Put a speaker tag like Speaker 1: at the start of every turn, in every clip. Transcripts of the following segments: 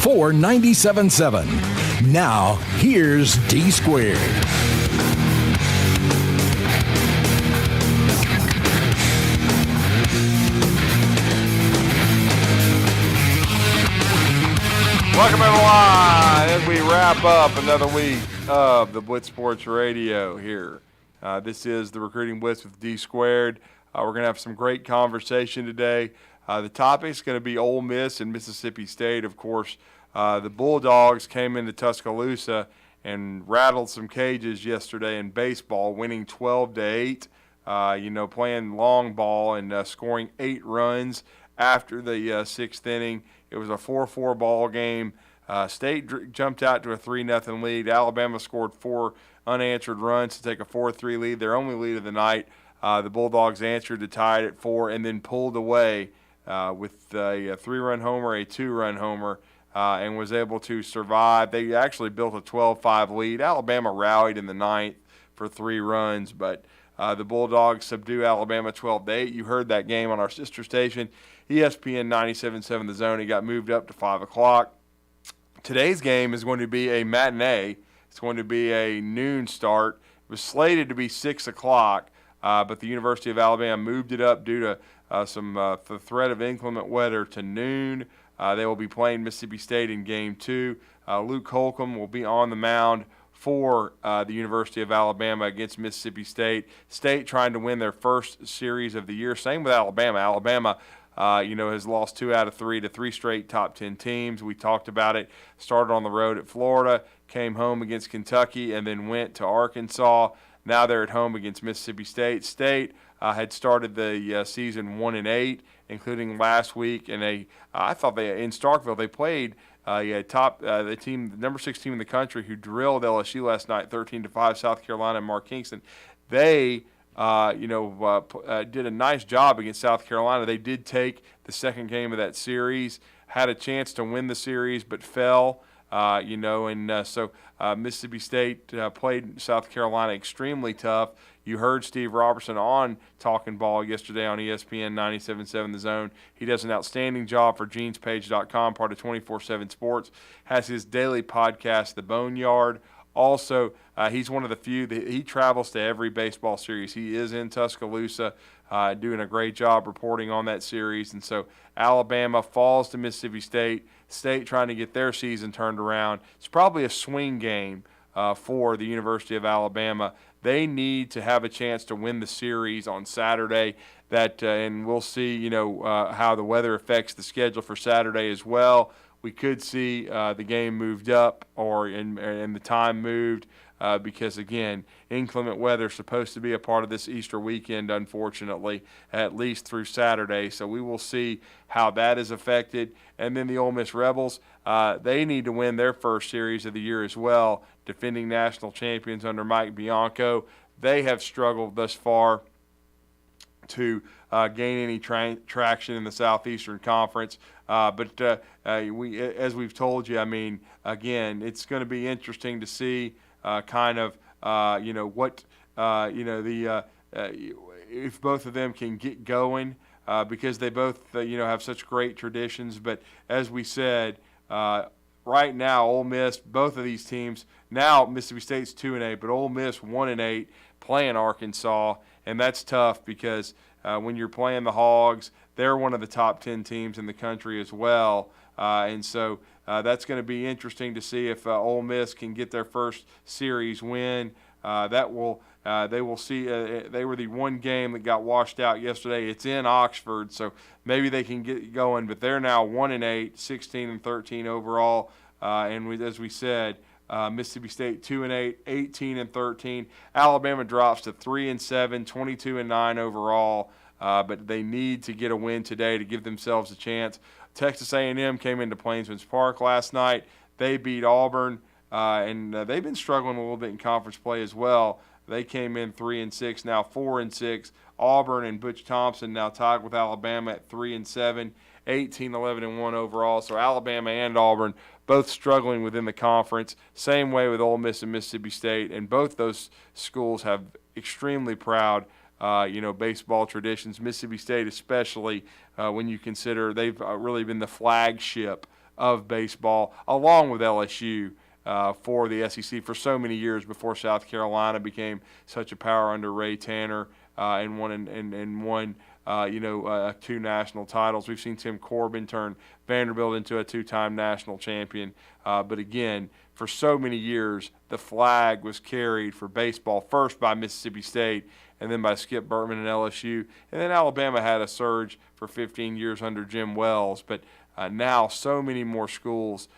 Speaker 1: for 97.7. Now, here's D Squared.
Speaker 2: Welcome everyone as we wrap up another week of the Blitz Sports Radio here. This is the Recruiting Blitz with D Squared. We're going to have some great conversation today. The topic is going to be Ole Miss and Mississippi State. Of course, the Bulldogs came into Tuscaloosa and rattled some cages yesterday in baseball, winning 12-8. Playing long ball and scoring 8 runs after the sixth inning. It was a 4-4 ball game. State jumped out to a 3-0 lead. Alabama scored 4 unanswered runs to take a 4-3 lead, their only lead of the night. The Bulldogs answered to tie it at 4 and then pulled away with a 3-run homer, a 2-run homer, and was able to survive. They actually built a 12-5 lead. Alabama rallied in the ninth for 3 runs, but the Bulldogs subdue Alabama 12-8. You heard that game on our sister station, ESPN 97.7 The Zone. It got moved up to 5 o'clock. Today's game is going to be a matinee. It's going to be a noon start. It was slated to be 6 o'clock, but the University of Alabama moved it up due to the threat of inclement weather to noon. They will be playing Mississippi State in Game 2. Luke Holcomb will be on the mound for the University of Alabama against Mississippi State. State trying to win their first series of the year. Same with Alabama. Alabama has lost 2 out of 3 to 3 straight top 10 teams. We talked about it. Started on the road at Florida, came home against Kentucky, and then went to Arkansas. Now they're at home against Mississippi State. State had started the season 1-8, including last week. And I thought in Starkville they played the team, the number 6 team in the country, who drilled LSU last night, 13-5, South Carolina and Mark Kingston. They did a nice job against South Carolina. They did take the second game of that series, had a chance to win the series, but fell. So Mississippi State played South Carolina extremely tough. You heard Steve Robertson on Talking Ball yesterday on ESPN 97.7 The Zone. He does an outstanding job for genespage.com, part of 24/7 Sports, has his daily podcast, The Boneyard. Also, he's one of the few that he travels to every baseball series. He is in Tuscaloosa, doing a great job reporting on that series. And so Alabama falls to Mississippi State. State trying to get their season turned around. It's probably a swing game for the University of Alabama. They need to have a chance to win the series on Saturday. And we'll see, how the weather affects the schedule for Saturday as well. We could see the game moved up and the time moved because, again, inclement weather is supposed to be a part of this Easter weekend, unfortunately, at least through Saturday. So we will see how that is affected. And then the Ole Miss Rebels, they need to win their first series of the year as well, defending national champions under Mike Bianco. They have struggled thus far to gain any traction in the Southeastern Conference. But as we've told you, again, it's going to be interesting to see if both of them can get going because they both, have such great traditions. But as we said, right now, Ole Miss, both of these teams, now Mississippi State's 2-8, but Ole Miss 1-8 playing Arkansas, and that's tough because when you're playing the Hogs, they're one of the top 10 teams in the country as well. And so that's going to be interesting to see if Ole Miss can get their first series win. They will see. They were the one game that got washed out yesterday. It's in Oxford, so maybe they can get going. But they're now 1-8, 16-13 overall. As we said, Mississippi State 2-8, 18-13. Alabama drops to 3-7, 22-9 overall. But they need to get a win today to give themselves a chance. Texas A&M came into Plainsman's Park last night. They beat Auburn, and they've been struggling a little bit in conference play as well. They came in 3-6, now 4-6. Auburn and Butch Thompson now tied with Alabama at 3-7, 18-11-1 overall. So Alabama and Auburn both struggling within the conference. Same way with Ole Miss and Mississippi State, and both those schools have extremely proud baseball traditions. Mississippi State especially, when you consider they've really been the flagship of baseball, along with LSU. For the SEC for so many years before South Carolina became such a power under Ray Tanner and won 2 national titles. We've seen Tim Corbin turn Vanderbilt into a 2-time national champion. But again, for so many years, the flag was carried for baseball first by Mississippi State and then by Skip Bertman and LSU. And then Alabama had a surge for 15 years under Jim Wells. But now so many more schools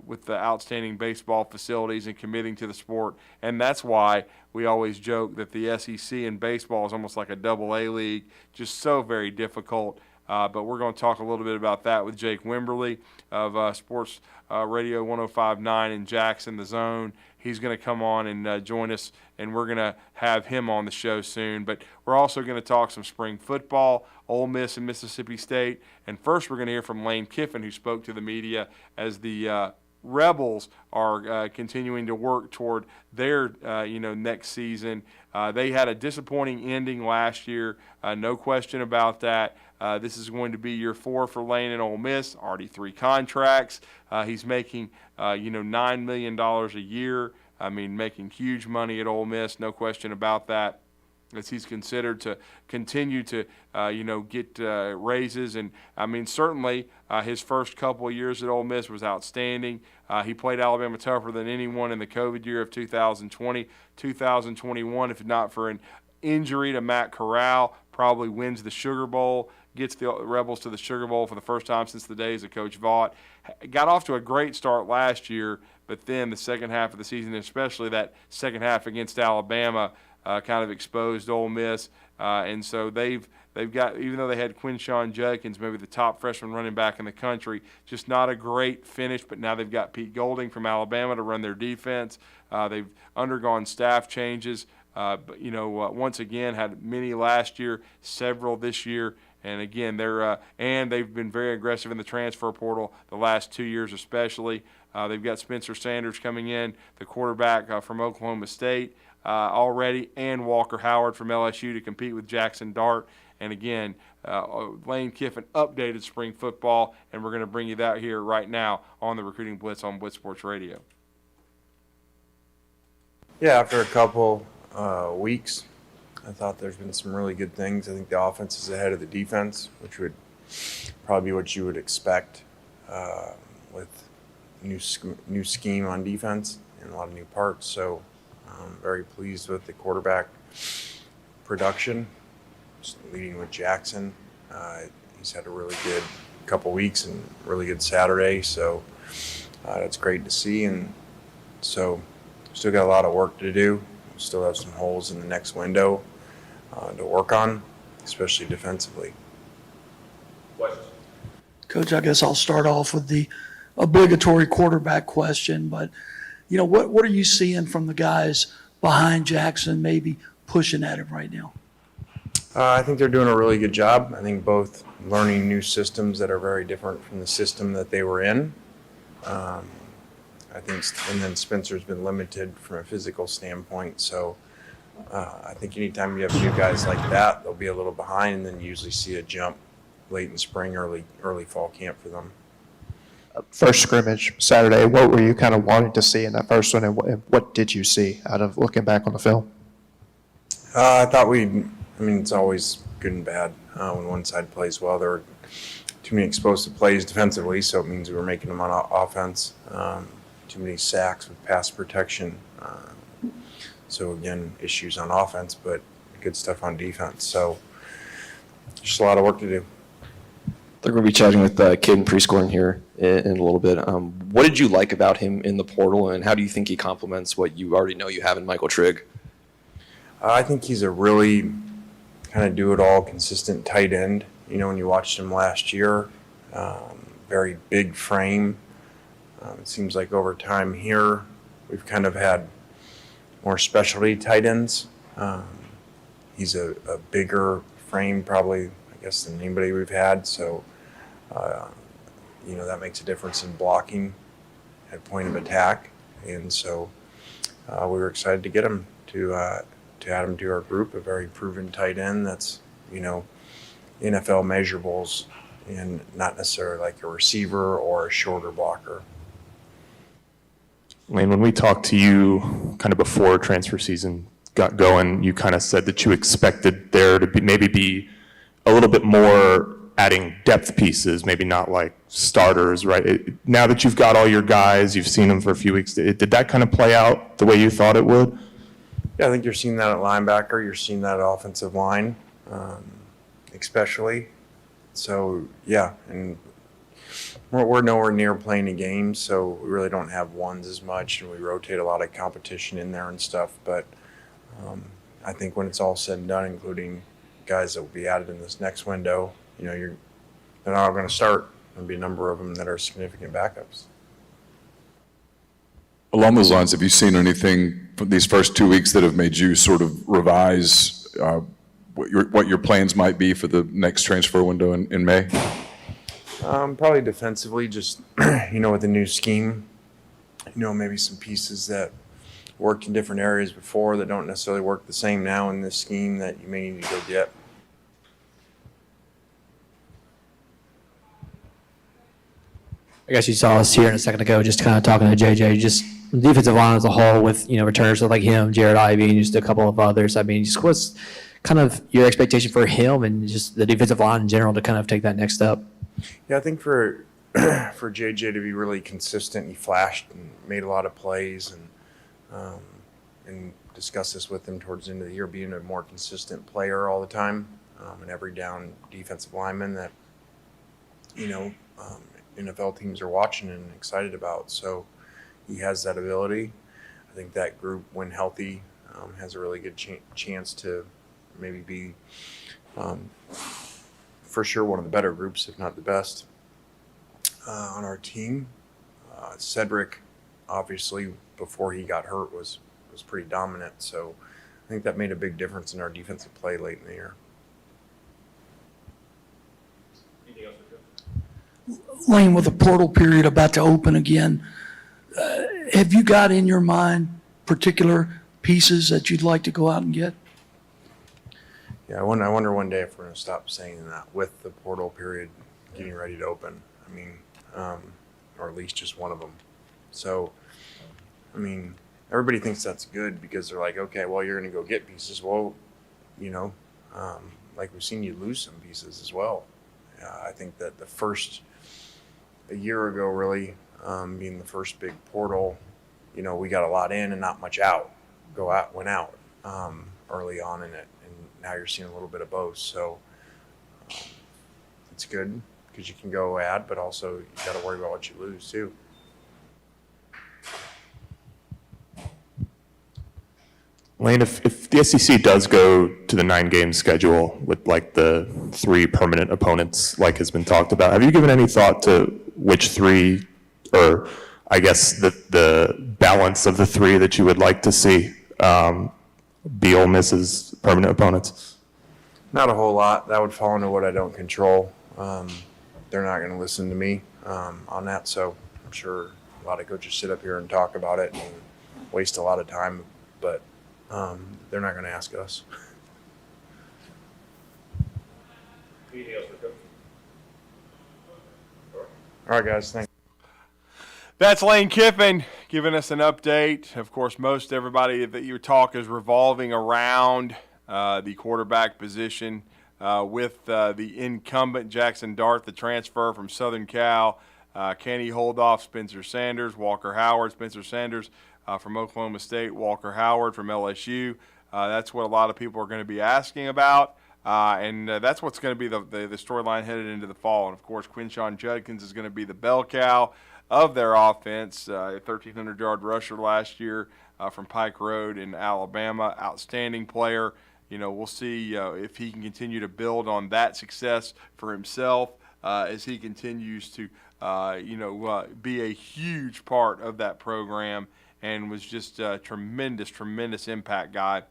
Speaker 2: with the outstanding baseball facilities and committing to the sport. And that's why we always joke that the SEC in baseball is almost like a double-A league, just so very difficult. But we're going to talk a little bit about that with Jake Wimberly of Sports Radio 105.9 in Jackson, The Zone. He's going to come on and join us, and we're going to have him on the show soon. But we're also going to talk some spring football, Ole Miss and Mississippi State. And first we're going to hear from Lane Kiffin, who spoke to the media as the Rebels are continuing to work toward their next season. They had a disappointing ending last year, no question about that. This is going to be year 4 for Lane and Ole Miss, already 3 contracts. He's making $9 million a year. I mean, making huge money at Ole Miss, no question about that, as he's considered to continue to, get raises. And, I mean, certainly his first couple of years at Ole Miss was outstanding. He played Alabama tougher than anyone in the COVID year of 2020. 2021, if not for an injury to Matt Corral, probably wins the Sugar Bowl, gets the Rebels to the Sugar Bowl for the first time since the days of Coach Vaught. Got off to a great start last year, but then the second half of the season, especially that second half against Alabama, kind of exposed Ole Miss. And so they've got, even though they had Quinshawn Judkins, maybe the top freshman running back in the country, just not a great finish, but now they've got Pete Golding from Alabama to run their defense. They've undergone staff changes. But once again, had many last year, several this year, and again, they've been very aggressive in the transfer portal the last 2 years, especially. They've got Spencer Sanders coming in, the quarterback from Oklahoma State already, and Walker Howard from LSU to compete with Jackson Dart. And again, Lane Kiffin updated spring football, and we're going to bring you that here right now on the Recruiting Blitz on Blitz Sports Radio.
Speaker 3: Yeah, after a couple weeks, I thought there's been some really good things. I think the offense is ahead of the defense, which would probably be what you would expect with new scheme on defense and a lot of new parts. So I'm very pleased with the quarterback production, just leading with Jackson. He's had a really good couple weeks and really good Saturday, so that's great to see. And so still got a lot of work to do. Still have some holes in the next window to work on, especially defensively.
Speaker 4: Coach, I guess I'll start off with the obligatory quarterback question, but what are you seeing from the guys behind Jackson maybe pushing at him right now?
Speaker 3: I think they're doing a really good job. I think both learning new systems that are very different from the system that they were in. I think, and then Spencer's been limited from a physical standpoint. So I think anytime you have new guys like that, they'll be a little behind, and then you usually see a jump late in spring, early fall camp for them.
Speaker 5: First scrimmage Saturday, what were you kind of wanting to see in that first one, and what did you see out of looking back on the film?
Speaker 3: I thought it's always good and bad when one side plays well. There were too many explosive plays defensively, so it means we were making them on offense. Too many sacks with pass protection. So again, issues on offense, but good stuff on defense. So just a lot of work to do.
Speaker 6: They're going to be chatting with Caden Prescorn here in a little bit. What did you like about him in the portal, and how do you think he complements what you already know you have in Michael Trigg?
Speaker 3: I think he's a really kind of do-it-all, consistent tight end. When you watched him last year, very big frame. It seems like over time here, we've kind of had more specialty tight ends. He's a bigger frame probably, I guess, than anybody we've had. So, that makes a difference in blocking at point of attack. And so we were excited to get him to add him to our group, a very proven tight end that's, NFL measurables and not necessarily like a receiver or a shorter blocker.
Speaker 7: Lane, when we talked to you kind of before transfer season got going, you kind of said that you expected there to maybe be a little bit more adding depth pieces, maybe not like starters, right? Now that you've got all your guys, you've seen them for a few weeks, did that kind of play out the way you thought it would?
Speaker 3: Yeah, I think you're seeing that at linebacker. You're seeing that at offensive line, especially. So, yeah, and we're nowhere near playing a game, so we really don't have ones as much, and we rotate a lot of competition in there and stuff. But I think when it's all said and done, including guys that will be added in this next window, they're not all going to start. There'll be a number of them that are significant backups.
Speaker 8: Along those lines, have you seen anything from these first 2 weeks that have made you sort of revise what your plans might be for the next transfer window in May?
Speaker 3: Probably defensively, just, with the new scheme, maybe some pieces that worked in different areas before that don't necessarily work the same now in this scheme that you may need to go get.
Speaker 9: I guess you saw us here in a second ago, just kind of talking to JJ, just the defensive line as a whole with, returners like him, Jared Ivey, and just a couple of others. I mean, just what's kind of your expectation for him and just the defensive line in general to kind of take that next step?
Speaker 3: Yeah, I think for JJ to be really consistent, he flashed and made a lot of plays, and discussed this with him towards the end of the year, being a more consistent player all the time, and every down defensive lineman that, NFL teams are watching and excited about. So he has that ability. I think that group, when healthy, has a really good chance to maybe be, for sure, one of the better groups, if not the best, on our team. Cedric, obviously, before he got hurt, was pretty dominant. So I think that made a big difference in our defensive play late in the year.
Speaker 4: Lane, with the portal period about to open again, have you got in your mind particular pieces that you'd like to go out and get?
Speaker 3: Yeah, I wonder one day if we're going to stop saying that with the portal period getting ready to open. I mean, or at least just one of them. So, I mean, everybody thinks that's good because they're like, okay, well, you're going to go get pieces. Well, like we've seen you lose some pieces as well. I think that a year ago, really, being the first big portal, we got a lot in and not much went out early on in it. And now you're seeing a little bit of both. So it's good because you can go add, but also you got to worry about what you lose too.
Speaker 7: Lane, if the SEC does go to the 9-game schedule with like the 3 permanent opponents, like has been talked about, have you given any thought to which 3, or I guess the balance of the 3 that you would like to see be Ole Miss's permanent opponents?
Speaker 3: Not a whole lot. That would fall into what I don't control. They're not going to listen to me on that, so I'm sure a lot of coaches sit up here and talk about it and waste a lot of time, but they're not going to ask us. All right, guys. Thanks.
Speaker 2: That's Lane Kiffin giving us an update. Of course, most everybody that your talk is revolving around the quarterback position with the incumbent Jackson Dart, the transfer from Southern Cal. Can he hold off Spencer Sanders, Walker Howard, Spencer Sanders from Oklahoma State, Walker Howard from LSU? That's what a lot of people are going to be asking about. And that's what's going to be the storyline headed into the fall. And, of course, Quinshon Judkins is going to be the bell cow of their offense, a 1,300-yard rusher last year from Pike Road in Alabama, outstanding player. We'll see if he can continue to build on that success for himself as he continues to, be a huge part of that program and was just a tremendous impact guy.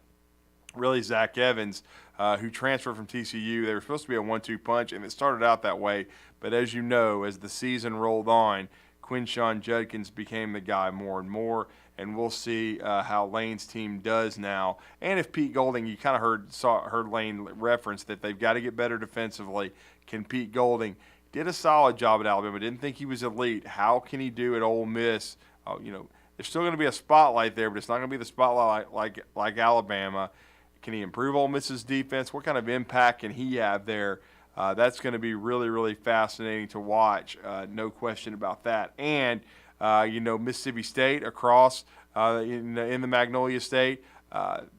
Speaker 2: Really, Zach Evans, who transferred from TCU. They were supposed to be a 1-2 punch, and it started out that way. But as you know, as the season rolled on, Quinshon Judkins became the guy more and more, and we'll see how Lane's team does now. And if Pete Golding, you kind of heard Lane reference that they've got to get better defensively. Can Pete Golding did a solid job at Alabama. Didn't think he was elite. How can he do at Ole Miss? There's still going to be a spotlight there, but it's not going to be the spotlight like Alabama. Can he improve Ole Miss's defense? What kind of impact can he have there? That's going to be really, really fascinating to watch. No question about that. And, Mississippi State across in the Magnolia State,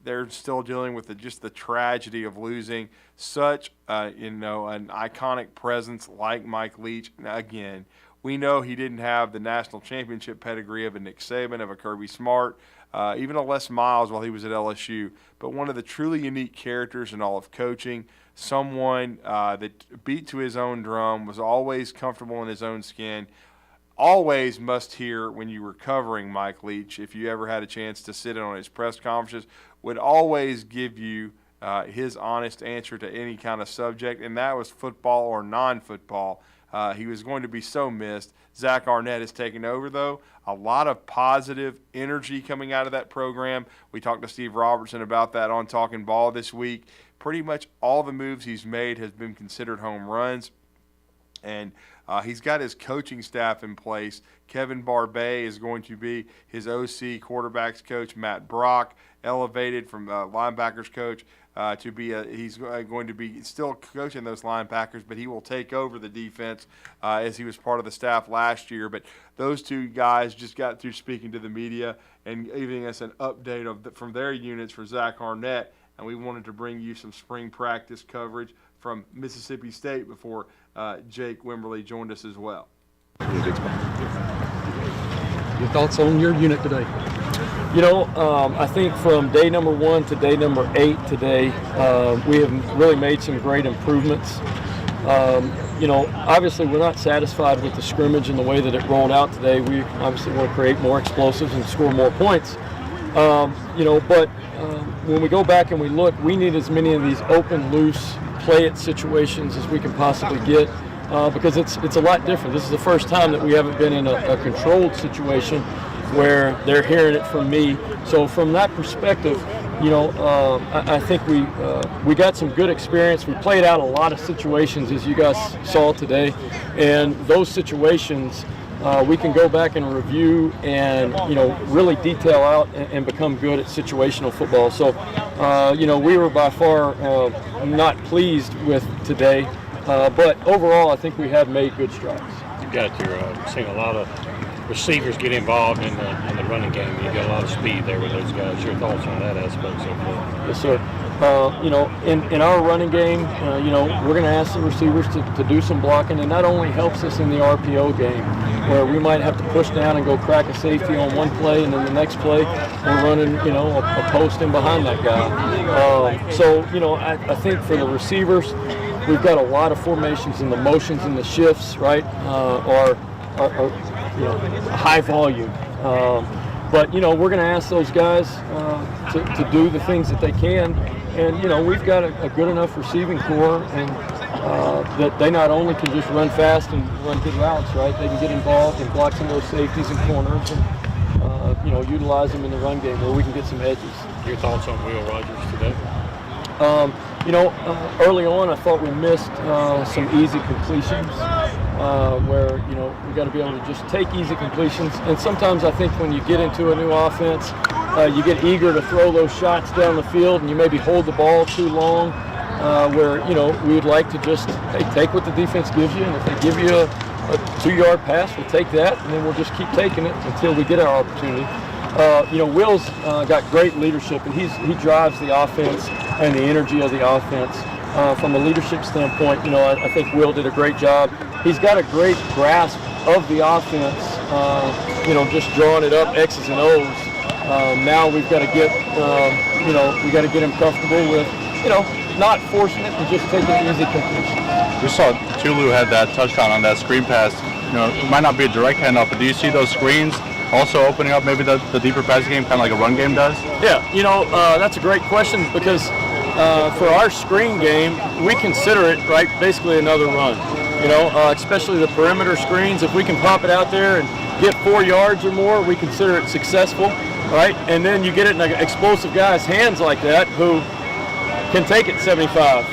Speaker 2: they're still dealing with just the tragedy of losing such, an iconic presence like Mike Leach. Now, again, we know he didn't have the national championship pedigree of a Nick Saban, of a Kirby Smart, even a Les Miles while he was at LSU, but one of the truly unique characters in all of coaching, someone that beat to his own drum, was always comfortable in his own skin. Always must hear when you were covering Mike Leach, if you ever had a chance to sit in on his press conferences, would always give you his honest answer to any kind of subject, and that was football or non-football. He was going to be so missed. Zach Arnett has taken over, though. A lot of positive energy coming out of that program. We talked to Steve Robertson about that on Talking Ball this week. Pretty much all the moves he's made has been considered home runs. And he's got his coaching staff in place. Kevin Barbay is going to be his OC, quarterbacks coach. Matt Brock elevated from linebackers coach to be he's going to be still coaching those linebackers, but he will take over the defense as he was part of the staff last year. But those two guys just got through speaking to the media and giving us an update from their units for Zach Arnett, and we wanted to bring you some spring practice coverage from Mississippi State before Jake Wimberly joined us as well.
Speaker 10: Your thoughts on your unit today?
Speaker 11: I think from day number 1 to day number 8 today, we have really made some great improvements. Obviously we're not satisfied with the scrimmage and the way that it rolled out today. We obviously want to create more explosives and score more points. But when we go back and we look, we need as many of these open, loose, play it situations as we can possibly get. Because it's a lot different. This is the first time that we haven't been in a controlled situation where they're hearing it from me. So from that perspective, I think we got some good experience. We played out a lot of situations, as you guys saw today, and those situations we can go back and review and really detail out and become good at situational football. So we were by far not pleased with today. But overall, I think we have made good strides.
Speaker 10: You've seen a lot of receivers get involved in the running game. You've got a lot of speed there with those guys. Your thoughts on that aspect so far?
Speaker 11: Yes, sir. In our running game, we're going to ask the receivers to do some blocking, and that only helps us in the RPO game, where we might have to push down and go crack a safety on one play, and then the next play we're running, a post in behind that guy. I think for the receivers, we've got a lot of formations, and the motions and the shifts, right, are high volume. But we're going to ask those guys to do the things that they can, and we've got a good enough receiving core, and that they not only can just run fast and run good routes, right? They can get involved in blocking those safeties and corners, and utilize them in the run game where we can get some edges.
Speaker 10: Your thoughts on Will Rogers today?
Speaker 11: Early on, I thought we missed some easy completions where, we got to be able to just take easy completions. And sometimes I think when you get into a new offense, you get eager to throw those shots down the field, and you maybe hold the ball too long where, we would like to just take what the defense gives you. And if they give you a 2-yard pass, we'll take that, and then we'll just keep taking it until we get our opportunity. Will's got great leadership, and he drives the offense and the energy of the offense. From a leadership standpoint, I think Will did a great job. He's got a great grasp of the offense, just drawing it up, X's and O's. Now we've got to get, we got to get him comfortable with, not forcing it and just taking easy completion.
Speaker 12: We saw Tulu had that touchdown on that screen pass. It might not be a direct handoff, but do you see those screens also opening up maybe the deeper passing game, kind of like a run game does?
Speaker 11: Yeah, that's a great question, because for our screen game, we consider it, right, basically another run. Especially the perimeter screens, if we can pop it out there and get 4 yards or more, we consider it successful, right? And then you get it in an explosive guy's hands like that who can take it 75,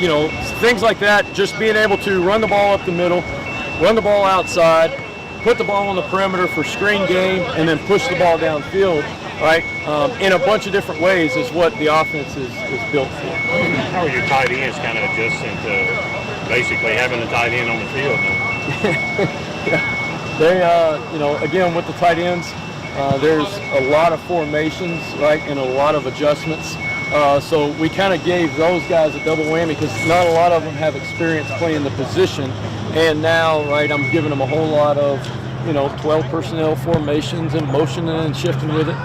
Speaker 11: You know, things like that, just being able to run the ball up the middle, run the ball outside, put the ball on the perimeter for screen game, and then push the ball downfield, right, in a bunch of different ways is what the offense is built for.
Speaker 10: How are your tight ends kind of adjusting to basically having a tight end on the field now?
Speaker 11: Yeah. They, you know, again, with the tight ends, there's a lot of formations, right, and a lot of adjustments. So we kind of gave those guys a double whammy because not a lot of them have experience playing the position. And now, right, I'm giving them a whole lot of, you know, 12 personnel formations and motioning and shifting with it.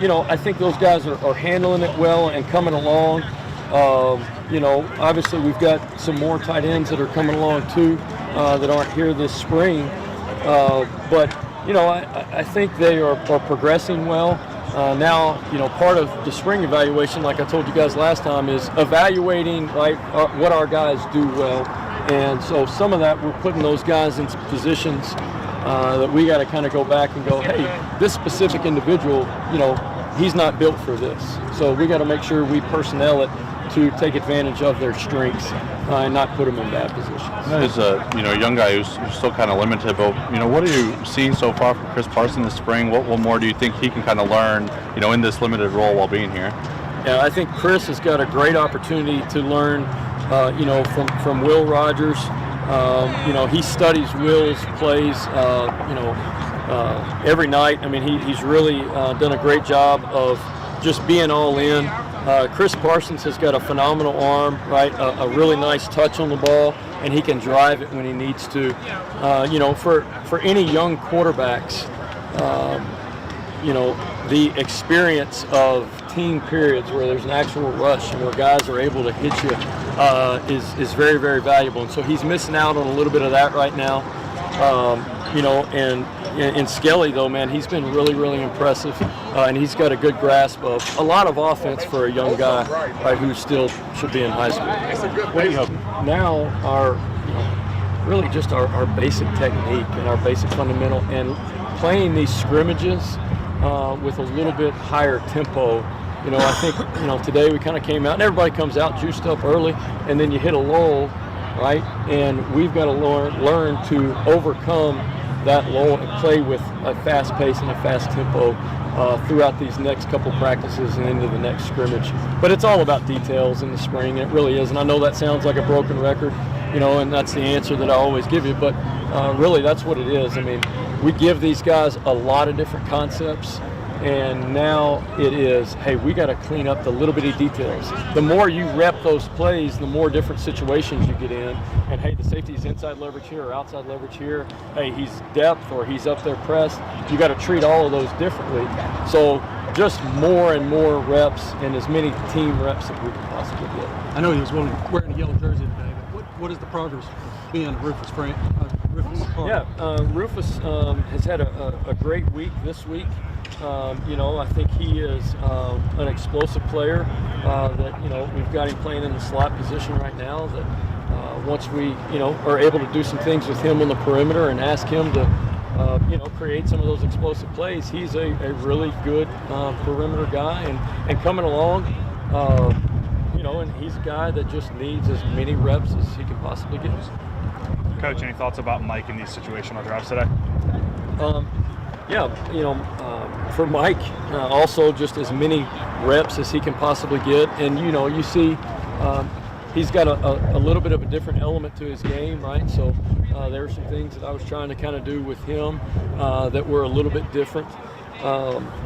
Speaker 11: You know, I think those guys are handling it well and coming along. You know, obviously we've got some more tight ends that are coming along too that aren't here this spring. But, you know, I think they are progressing well. Now, you know, part of the spring evaluation, like I told you guys last time, is evaluating, right, what our guys do well. And so some of that, we're putting those guys in positions that we got to kind of go back and go, hey, this specific individual, you know, he's not built for this. So we got to make sure we personnel it to take advantage of their strengths and not put them in bad positions.
Speaker 12: As a, you know, young guy who's still kind of limited, but, you know, what are you seeing so far from Chris Parson this spring? What more do you think he can kind of learn, you know, in this limited role while being here?
Speaker 11: Yeah, I think Chris has got a great opportunity to learn, you know, from Will Rogers. You know, he studies Will's plays, you know, every night. I mean, he's really done a great job of just being all in. Chris Parsons has got a phenomenal arm, right? A really nice touch on the ball, and he can drive it when he needs to. You know, for any young quarterbacks, you know, the experience of team periods where there's an actual rush and where guys are able to hit you is very, very valuable. And so he's missing out on a little bit of that right now. You know, and Skelly, though, man, he's been really, really impressive, and he's got a good grasp of a lot of offense for a young guy, right, who still should be in high school. What do you hope? Now, our, you know, really just our basic technique and our basic fundamental, and playing these scrimmages with a little bit higher tempo. You know, I think, you know, today we kind of came out, and everybody comes out juiced up early, and then you hit a lull, right? And we've got to learn to overcome that lull and play with a fast pace and a fast tempo throughout these next couple practices and into the next scrimmage. But it's all about details in the spring, and it really is. And I know that sounds like a broken record, you know, and that's the answer that I always give you, but really that's what it is. I mean, we give these guys a lot of different concepts, and now it is, hey, we got to clean up the little bitty details. The more you rep those plays, the more different situations you get in. And hey, the safety is inside leverage here or outside leverage here. Hey, he's depth or he's up there pressed. You got to treat all of those differently. So just more and more reps and as many team reps that we can possibly get.
Speaker 13: I know he was wearing a yellow jersey today, but what is the progress being Rufus Park?
Speaker 11: Yeah, Rufus has had a great week this week. You know, I think he is an explosive player that, you know, we've got him playing in the slot position right now, that once we, you know, are able to do some things with him on the perimeter and ask him to, you know, create some of those explosive plays, he's a really good perimeter guy and coming along, you know, and he's a guy that just needs as many reps as he can possibly get.
Speaker 14: Coach, any thoughts about Mike in these situational drives today?
Speaker 11: Yeah, you know, for Mike, also just as many reps as he can possibly get. And, you know, you see he's got a little bit of a different element to his game, right? So there are some things that I was trying to kind of do with him that were a little bit different.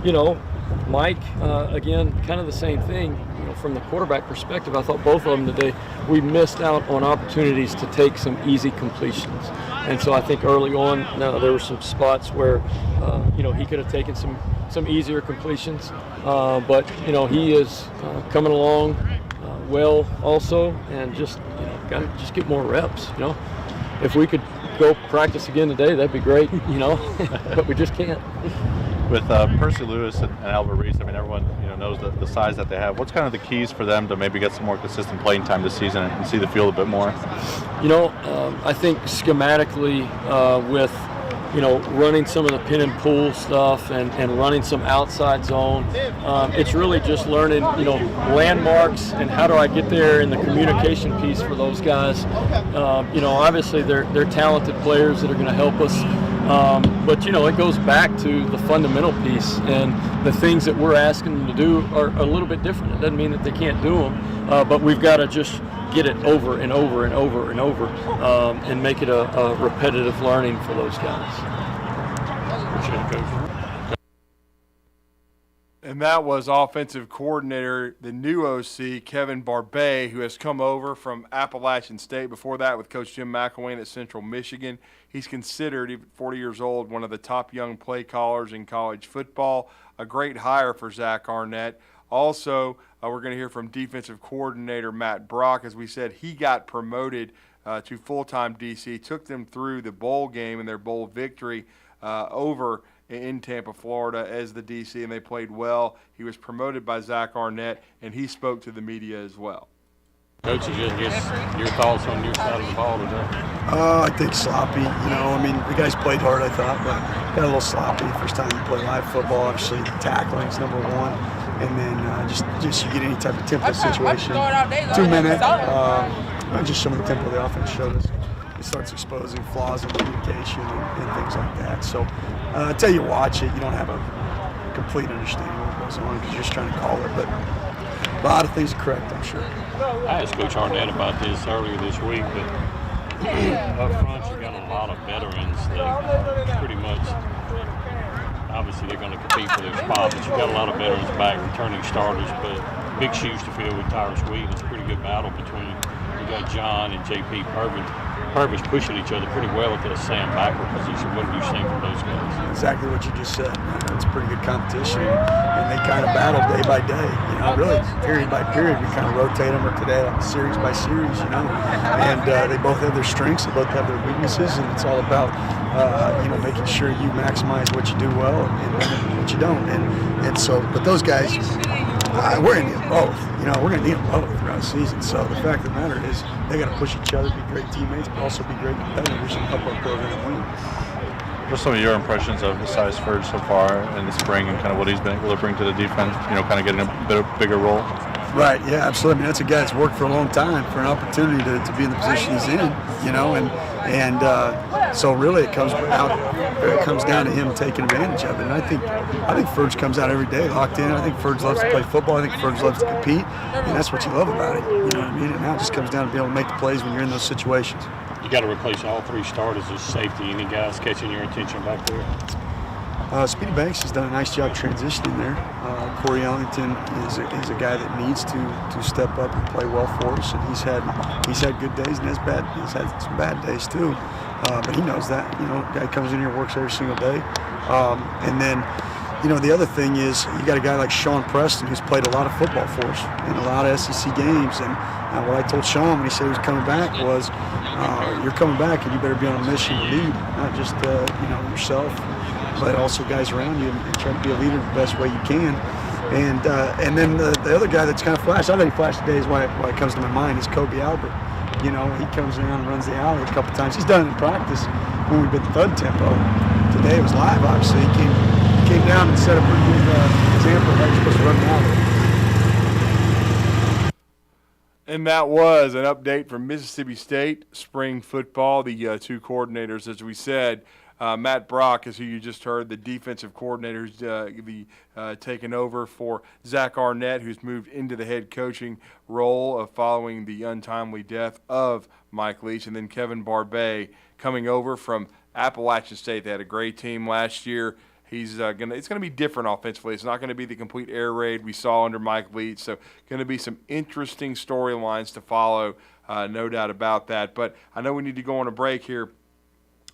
Speaker 11: You know, Mike, again, kind of the same thing. You know, from the quarterback perspective, I thought both of them today, we missed out on opportunities to take some easy completions. And so I think early on, there were some spots where, you know, he could have taken some easier completions. But, you know, he is coming along well also, and just, you know, got to just get more reps, you know. If we could go practice again today, that'd be great, you know, but we just can't.
Speaker 12: With Percy Lewis and Albert Reese, I mean, everyone, you know, knows the size that they have. What's kind of the keys for them to maybe get some more consistent playing time this season and see the field a bit more?
Speaker 11: You know, I think schematically with running some of the pin and pull stuff and running some outside zone. It's really just learning, landmarks and how do I get there in the communication piece for those guys. Obviously they're talented players that are going to help us. But it goes back to the fundamental piece, and the things that we're asking them to do are a little bit different. It doesn't mean that they can't do them, but we've got to just get it over and over and over and over, and make it a repetitive learning for those guys. Appreciate it, Coach.
Speaker 2: And that was offensive coordinator, the new OC, Kevin Barbay, who has come over from Appalachian State. Before that, with Coach Jim McElwain at Central Michigan. He's considered, even 40 years old, one of the top young play callers in college football. A great hire for Zach Arnett. Also, we're going to hear from defensive coordinator Matt Brock. As we said, he got promoted to full-time DC, took them through the bowl game and their bowl victory over in Tampa, Florida as the DC, and they played well. He was promoted by Zach Arnett, and he spoke to the media as well.
Speaker 10: Coach, just your thoughts on your side of the ball today?
Speaker 15: I think sloppy. The guys played hard, I thought, but got a little sloppy. First time you play live football, obviously tackling is number one, and then just you get any type of tempo situation. 2 minute, just some of the tempo the offense showed us. It starts exposing flaws in communication and things like that. So until you watch it, you don't have a complete understanding of what goes on because you're just trying to call it. But a lot of things are correct, I'm sure.
Speaker 10: I asked Coach Arnett about this earlier this week, but up front you got a lot of veterans that pretty much, obviously they're going to compete for their spot, but you got a lot of veterans back, returning starters, but big shoes to fill with Tyrus Wheat. It's a pretty good battle between, you got John and J.P. Purvis pushing each other pretty well at the Sam backward position. What have you seen from those guys?
Speaker 15: Exactly what you just said. It's pretty good competition, and they kind of battle day by day. Really period by period. We kind of rotate them, or today series by series. And they both have their strengths, they both have their weaknesses, and it's all about making sure you maximize what you do well and what you don't. And so, but those guys, we're going to need them both. We're going to need them both throughout the season. So the fact of the matter is, they got to push each other, be great teammates, but also be great competitors and help our program win.
Speaker 12: What are some of your impressions of Messiah Spurge so far in the spring and kind of what he's been able to bring to the defense? Kind of getting a bit of bigger role.
Speaker 15: Right. Yeah. Absolutely. That's a guy that's worked for a long time for an opportunity to be in the position he's in. So really it comes down to him taking advantage of it. And I think Ferge comes out every day locked in. I think Ferge loves to play football. I think Ferge loves to compete, and that's what you love about it. You know what I mean? And now it just comes down to being able to make the plays when you're in those situations.
Speaker 10: You got to replace all three starters as safety. Any guys catching your attention back there?
Speaker 15: Speedy Banks has done a nice job transitioning there. Corey Ellington is a guy that needs to step up and play well for us, and he's had good days and he's had some bad days too. But he knows that. Guy comes in here, works every single day, and then. The other thing is you got a guy like Sean Preston who's played a lot of football for us in a lot of SEC games. And what I told Sean when he said he was coming back was, you're coming back and you better be on a mission to lead, not just yourself, but also guys around you and try to be a leader the best way you can. And then the other guy that's kind of flashed, I think he flashed today is why it comes to my mind, is Kobe Albert. He comes around and runs the alley a couple times. He's done it in practice when we've been thud tempo. Today it was live, obviously. He came down and set a pretty good example of how you're supposed to run the alley.
Speaker 2: And that was an update from Mississippi State spring football. The two coordinators, as we said, Matt Brock is who you just heard, the defensive coordinator who's taken over for Zach Arnett, who's moved into the head coaching role following the untimely death of Mike Leach, and then Kevin Barbay coming over from Appalachian State. They had a great team last year. It's gonna be different offensively. It's not gonna be the complete air raid we saw under Mike Leach. So gonna be some interesting storylines to follow, no doubt about that. But I know we need to go on a break here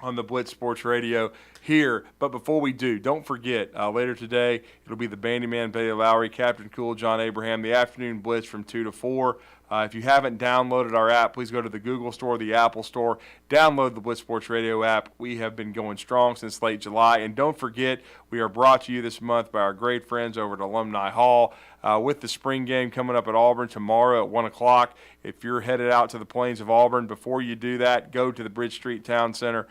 Speaker 2: on the Blitz Sports Radio here. But before we do, don't forget, later today, it'll be the Bandyman, Bailey Lowry, Captain Cool, John Abraham, the afternoon Blitz from 2 to 4. If you haven't downloaded our app, please go to the Google Store, the Apple Store, download the Blitz Sports Radio app. We have been going strong since late July. And don't forget, we are brought to you this month by our great friends over at Alumni Hall with the spring game coming up at Auburn tomorrow at 1 o'clock. If you're headed out to the plains of Auburn, before you do that, go to the Bridge Street Town Center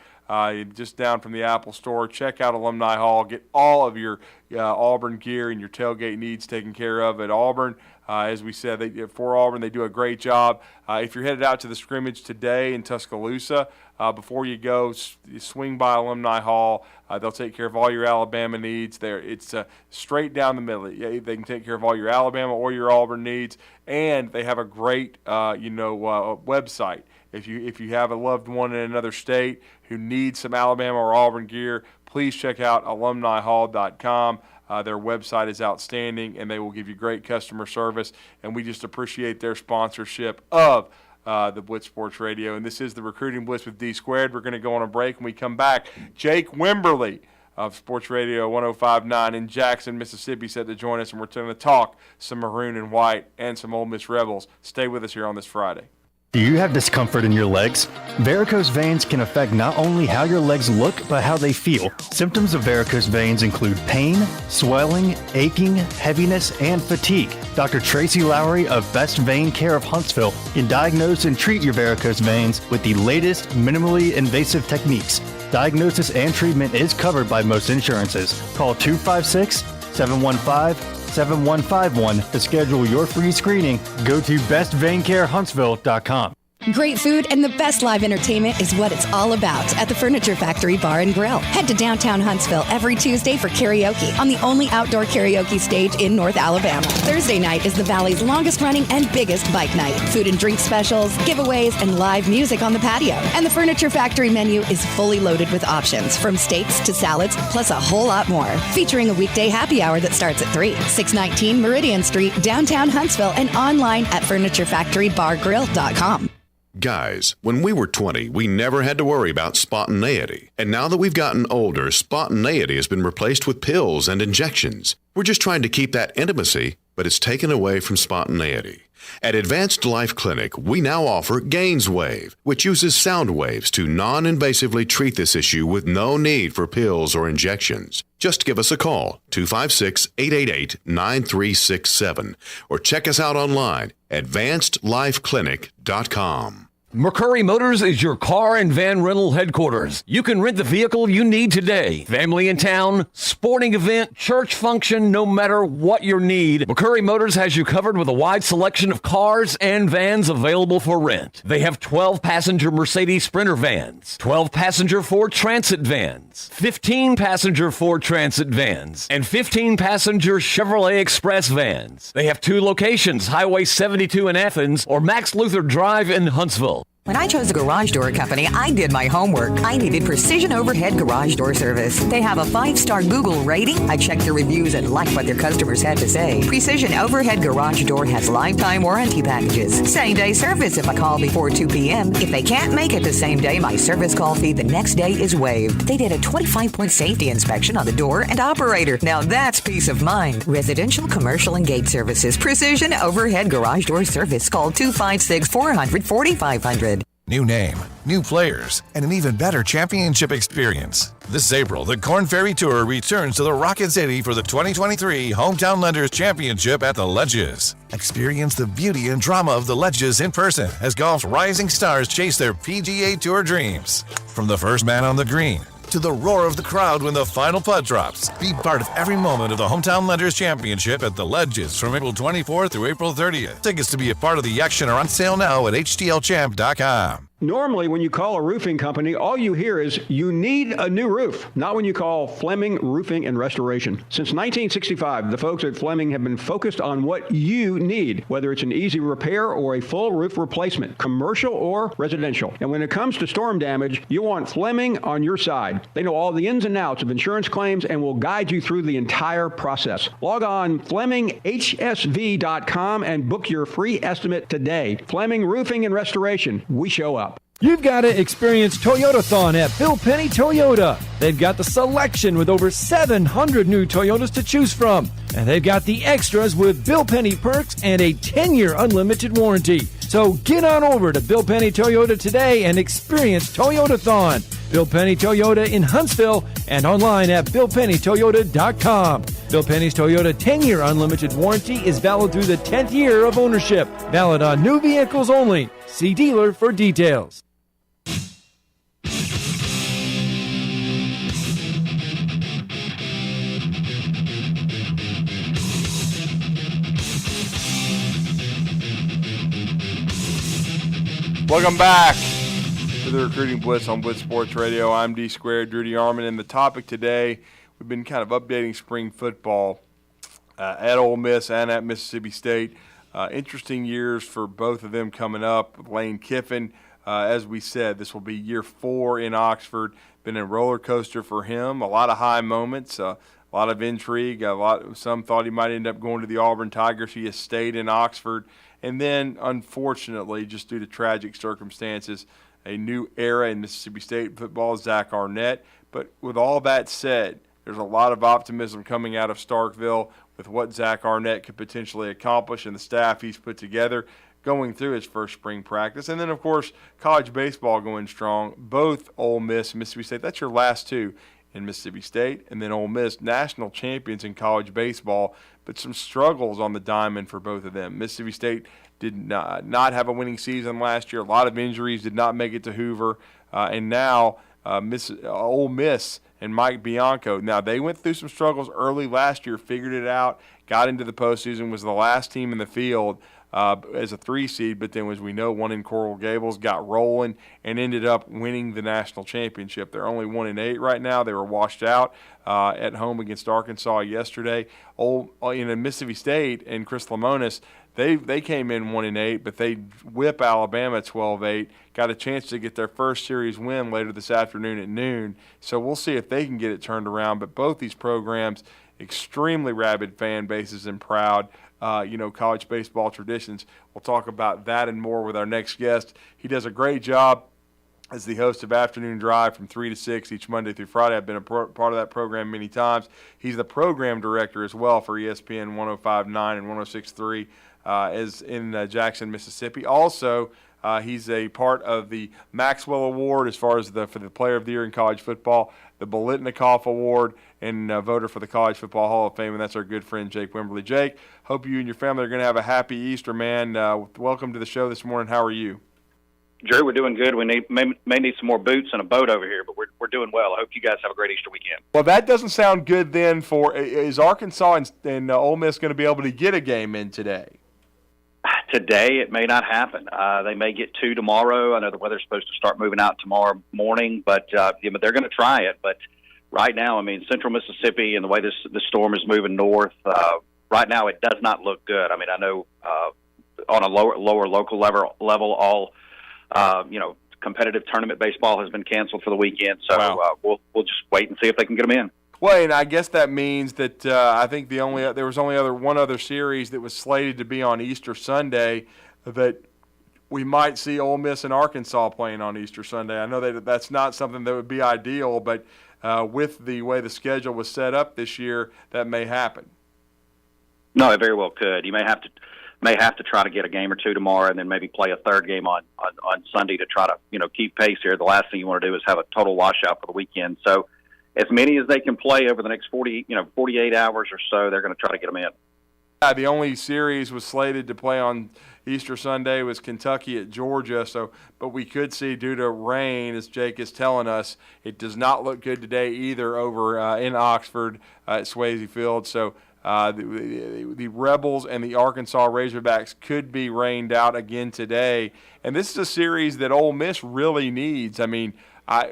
Speaker 2: just down from the Apple Store. Check out Alumni Hall. Get all of your Auburn gear and your tailgate needs taken care of at Auburn. As we said, for Auburn, they do a great job. If you're headed out to the scrimmage today in Tuscaloosa, before you go, swing by Alumni Hall. They'll take care of all your Alabama needs. It's straight down the middle. They can take care of all your Alabama or your Auburn needs, and they have a great, website. If you have a loved one in another state who needs some Alabama or Auburn gear, please check out alumnihall.com. Their website is outstanding, and they will give you great customer service, and we just appreciate their sponsorship of the Blitz Sports Radio. And this is the Recruiting Blitz with D Squared. We're going to go on a break. When we come back, Jake Wimberly of Sports Radio 105.9 in Jackson, Mississippi, set to join us, and we're going to talk some maroon and white and some Ole Miss Rebels. Stay with us here on this Friday.
Speaker 16: Do you have discomfort in your legs? Varicose veins can affect not only how your legs look, but how they feel. Symptoms of varicose veins include pain, swelling, aching, heaviness, and fatigue. Dr. Tracy Lowry of Best Vein Care of Huntsville can diagnose and treat your varicose veins with the latest minimally invasive techniques. Diagnosis and treatment is covered by most insurances. Call 256-715-7151 to schedule your free screening. Go to bestveincarehuntsville.com.
Speaker 17: Great food and the best live entertainment is what it's all about at the Furniture Factory Bar and Grill. Head to downtown Huntsville every Tuesday for karaoke on the only outdoor karaoke stage in North Alabama. Thursday night is the Valley's longest running and biggest bike night. Food and drink specials, giveaways, and live music on the patio. And the Furniture Factory menu is fully loaded with options from steaks to salads, plus a whole lot more. Featuring a weekday happy hour that starts at 3. 619 Meridian Street, downtown Huntsville, and online at FurnitureFactoryBarGrill.com.
Speaker 18: Guys, when we were 20, we never had to worry about spontaneity. And now that we've gotten older, spontaneity has been replaced with pills and injections. We're just trying to keep that intimacy, but it's taken away from spontaneity. At Advanced Life Clinic, we now offer GainsWave, which uses sound waves to non-invasively treat this issue with no need for pills or injections. Just give us a call, 256-888-9367, or check us out online, advancedlifeclinic.com.
Speaker 19: McCurry Motors is your car and van rental headquarters. You can rent the vehicle you need today. Family in town, sporting event, church function, no matter what your need, McCurry Motors has you covered with a wide selection of cars and vans available for rent. They have 12-passenger Mercedes Sprinter vans, 12-passenger Ford Transit vans, 15-passenger Ford Transit vans, and 15-passenger Chevrolet Express vans. They have 2 locations, Highway 72 in Athens or Max Luther Drive in Huntsville.
Speaker 20: When I chose a garage door company, I did my homework. I needed Precision Overhead Garage Door Service. They have a 5-star Google rating. I checked the reviews and liked what their customers had to say. Precision Overhead Garage Door has lifetime warranty packages. Same-day service if I call before 2 p.m. If they can't make it the same day, my service call fee the next day is waived. They did a 25-point safety inspection on the door and operator. Now that's peace of mind. Residential, commercial, and gate services. Precision Overhead Garage Door Service. Call 256-400-4500.
Speaker 1: New name, new players, and an even better championship experience. This April, the Korn Ferry Tour returns to the Rocket City for the 2023 Hometown Lenders Championship at the Ledges. Experience the beauty and drama of the Ledges in person as golf's rising stars chase their PGA Tour dreams. From the first man on the green to the roar of the crowd when the final putt drops. Be part of every moment of the Hometown Lenders Championship at the Ledges from April 24th through April 30th. Tickets to be a part of the action are on sale now at HTLChamp.com.
Speaker 21: Normally, when you call a roofing company, all you hear is, you need a new roof. Not when you call Fleming Roofing and Restoration. Since 1965, the folks at Fleming have been focused on what you need, whether it's an easy repair or a full roof replacement, commercial or residential. And when it comes to storm damage, you want Fleming on your side. They know all the ins and outs of insurance claims and will guide you through the entire process. Log on FlemingHSV.com and book your free estimate today. Fleming Roofing and Restoration. We show up.
Speaker 22: You've got to experience Toyotathon at Bill Penny Toyota. They've got the selection with over 700 new Toyotas to choose from. And they've got the extras with Bill Penny perks and a 10-year unlimited warranty. So get on over to Bill Penny Toyota today and experience Toyotathon. Bill Penny Toyota in Huntsville and online at BillPennyToyota.com. Bill Penny's Toyota 10-year unlimited warranty is valid through the 10th year of ownership. Valid on new vehicles only. See dealer for details.
Speaker 2: Welcome back to the Recruiting Blitz on Blitz Sports Radio. I'm D Squared, Drew DeArmond, and the topic today, we've been kind of updating spring football at Ole Miss and at Mississippi State. Interesting years for both of them coming up. Lane Kiffin, as we said, this will be year 4 in Oxford. Been a roller coaster for him. A lot of high moments, a lot of intrigue. Some thought he might end up going to the Auburn Tigers. He has stayed in Oxford. And then, unfortunately, just due to tragic circumstances, a new era in Mississippi State football, Zach Arnett. But with all that said, there's a lot of optimism coming out of Starkville with what Zach Arnett could potentially accomplish and the staff he's put together going through his first spring practice. And then, of course, college baseball going strong. Both Ole Miss and Mississippi State, that's your last two in Mississippi State. And then Ole Miss, national champions in college baseball, but some struggles on the diamond for both of them. Mississippi State did not have a winning season last year. A lot of injuries, did not make it to Hoover. And now Ole Miss and Mike Bianco. Now, they went through some struggles early last year, figured it out, got into the postseason, was the last team in the field as a 3 seed, but then, as we know, won in Coral Gables, got rolling, and ended up winning the national championship. They're only 1-8 right now. They were washed out at home against Arkansas yesterday. In Mississippi State and Chris Lemonis, they came in 1-8, but they whip Alabama 12-8. Got a chance to get their first series win later this afternoon at noon. So we'll see if they can get it turned around. But both these programs, extremely rabid fan bases and proud. College baseball traditions. We'll talk about that and more with our next guest. He does a great job as the host of Afternoon Drive from 3 to 6 each Monday through Friday. I've been a part of that program many times. He's the program director as well for ESPN 105.9 and 106.3 as in Jackson, Mississippi. Also, he's a part of the Maxwell Award as far as for the Player of the Year in college football, the Bolitnikoff Award, and voter for the College Football Hall of Fame, and that's our good friend Jake Wimberly. Jake, hope you and your family are going to have a happy Easter, man. Welcome to the show this morning. How are you?
Speaker 5: Drew, we're doing good. We may need some more boots and a boat over here, but we're doing well. I hope you guys have a great Easter weekend.
Speaker 2: Well, that doesn't sound good then. Is Arkansas and Ole Miss going to be able to get a game in today?
Speaker 5: Today, it may not happen. They may get 2 tomorrow. I know the weather's supposed to start moving out tomorrow morning, but they're going to try it. But right now, central Mississippi and the way the storm is moving north, right now it does not look good. I know on a lower local level, all competitive tournament baseball has been canceled for the weekend. So we'll just wait and see if they can get them in.
Speaker 2: Well, and I guess that means that I think there was only one other series that was slated to be on Easter Sunday that we might see Ole Miss and Arkansas playing on Easter Sunday. I know that's not something that would be ideal, but with the way the schedule was set up this year, that may happen.
Speaker 5: No, it very well could. You may have to try to get a game or 2 tomorrow, and then maybe play a third game on Sunday to try to keep pace here. The last thing you want to do is have a total washout for the weekend. So, as many as they can play over the next 48 hours or so, they're going to try to get them in.
Speaker 2: The only series was slated to play on Easter Sunday was Kentucky at Georgia. But we could see, due to rain, as Jake is telling us, it does not look good today either over in Oxford at Swayze Field. So the Rebels and the Arkansas Razorbacks could be rained out again today. And this is a series that Ole Miss really needs.